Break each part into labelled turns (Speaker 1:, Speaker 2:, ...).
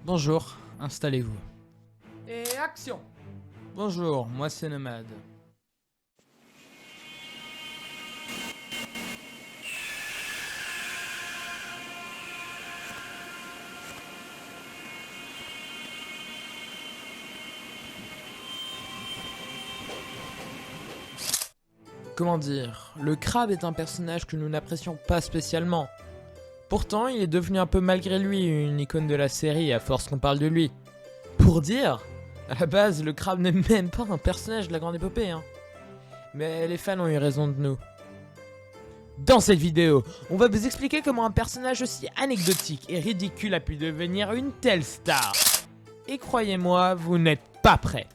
Speaker 1: Bonjour, installez-vous.
Speaker 2: Et action!
Speaker 1: Bonjour, moi c'est Nomade. Comment dire, le crabe est un personnage que nous n'apprécions pas spécialement. Pourtant, il est devenu un peu malgré lui une icône de la série à force qu'on parle de lui. Pour dire, à la base, le crabe n'est même pas un personnage de la grande épopée, hein. Mais les fans ont eu raison de nous. Dans cette vidéo, on va vous expliquer comment un personnage aussi anecdotique et ridicule a pu devenir une telle star. Et croyez-moi, vous n'êtes pas prêts.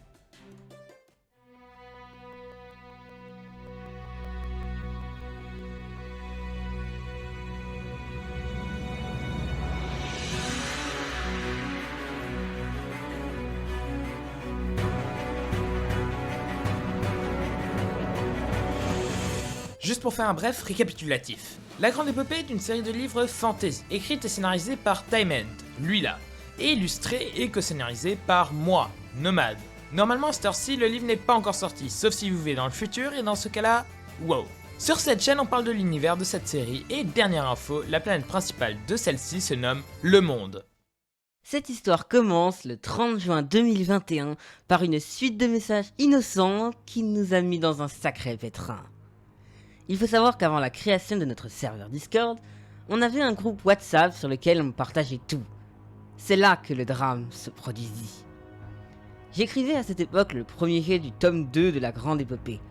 Speaker 1: Juste pour faire un bref récapitulatif. La Grande Épopée est une série de livres fantasy, écrite et scénarisée par Time End, lui là, et illustrée et co-scénarisée par moi, Nomade. Normalement à cette heure-ci, le livre n'est pas encore sorti, sauf si vous vivez dans le futur, et dans ce cas-là, wow. Sur cette chaîne, on parle de l'univers de cette série, et dernière info, la planète principale de celle-ci se nomme Le Monde.
Speaker 3: Cette histoire commence le 30 juin 2021 par une suite de messages innocents qui nous a mis dans un sacré pétrin. Il faut savoir qu'avant la création de notre serveur Discord, on avait un groupe WhatsApp sur lequel on partageait tout. C'est là que le drame se produisit. J'écrivais à cette époque le premier jet du tome 2 de la Grande Épopée.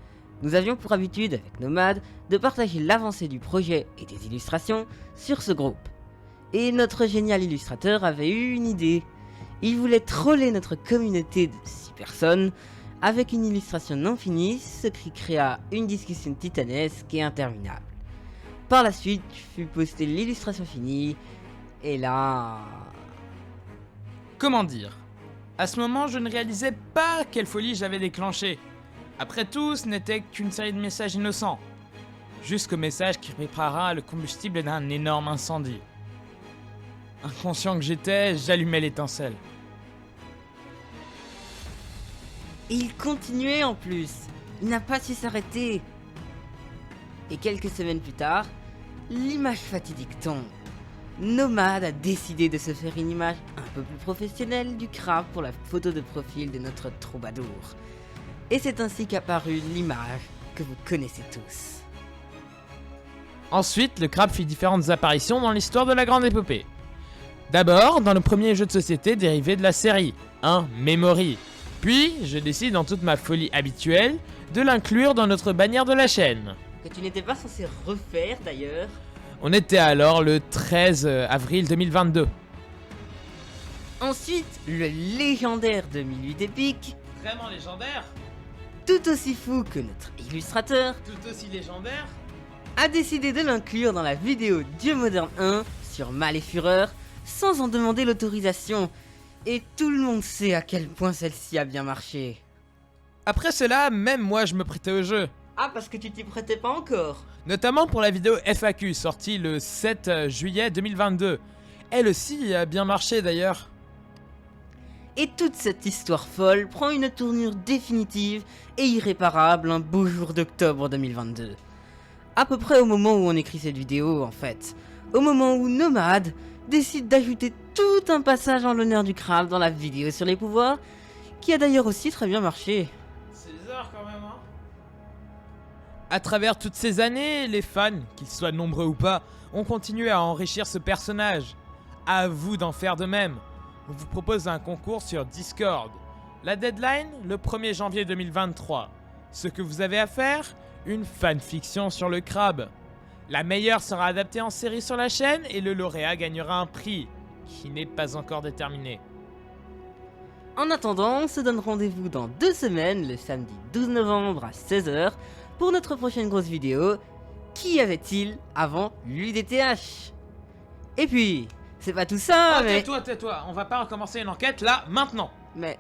Speaker 3: Nous avions pour habitude, avec Nomade, de partager l'avancée du projet et des illustrations sur ce groupe. Et notre génial illustrateur avait eu une idée. Il voulait troller notre communauté de 6 personnes avec une illustration non finie, ce qui créa une discussion titanesque et interminable. Par la suite, fut postée l'illustration finie, et là...
Speaker 1: Comment dire? À ce moment, je ne réalisais pas quelle folie j'avais déclenchée. Après tout, ce n'était qu'une série de messages innocents. Jusqu'au message qui préparera le combustible d'un énorme incendie. Inconscient que j'étais, j'allumais l'étincelle.
Speaker 3: Et il continuait en plus. Il n'a pas su s'arrêter. Et quelques semaines plus tard, l'image fatidique tombe. Nomade a décidé de se faire une image un peu plus professionnelle du crabe pour la photo de profil de notre troubadour. Et c'est ainsi qu'apparut l'image que vous connaissez tous.
Speaker 1: Ensuite, le crabe fit différentes apparitions dans l'histoire de la Grande Épopée. D'abord, dans le premier jeu de société dérivé de la série, Memory. Puis, je décide en toute ma folie habituelle de l'inclure dans notre bannière de la chaîne.
Speaker 3: Que tu n'étais pas censé refaire d'ailleurs.
Speaker 1: On était alors le 13 avril 2022.
Speaker 3: Ensuite, le légendaire 2008 épique,
Speaker 1: Vraiment légendaire?
Speaker 3: tout aussi fou que notre illustrateur,
Speaker 1: Tout aussi légendaire?
Speaker 3: a décidé de l'inclure dans la vidéo Dieu moderne 1 sur Mal et Fureur sans en demander l'autorisation. Et tout le monde sait à quel point celle-ci a bien marché.
Speaker 1: Après cela, même moi je me prêtais au jeu.
Speaker 3: Ah, parce que tu t'y prêtais pas encore.
Speaker 1: Notamment pour la vidéo FAQ sortie le 7 juillet 2022. Elle aussi a bien marché d'ailleurs.
Speaker 3: Et toute cette histoire folle prend une tournure définitive et irréparable un beau jour d'octobre 2022. À peu près au moment où on écrit cette vidéo en fait. Au moment où Nomade décide d'ajouter tout un passage en l'honneur du crabe dans la vidéo sur les pouvoirs, qui a d'ailleurs aussi très bien marché.
Speaker 1: C'est bizarre quand même, hein. À travers toutes ces années, les fans, qu'ils soient nombreux ou pas, ont continué à enrichir ce personnage. À vous d'en faire de même. On vous propose un concours sur Discord. La deadline, le 1er janvier 2023. Ce que vous avez à faire, une fanfiction sur le crabe. La meilleure sera adaptée en série sur la chaîne et le lauréat gagnera un prix, qui n'est pas encore déterminé.
Speaker 3: En attendant, on se donne rendez-vous dans 2 semaines, le samedi 12 novembre à 16h, pour notre prochaine grosse vidéo. Qui avait-il avant l'UDTH? Et puis, c'est pas tout ça, mais...
Speaker 1: Tais-toi, on va pas recommencer une enquête là, maintenant.
Speaker 3: Mais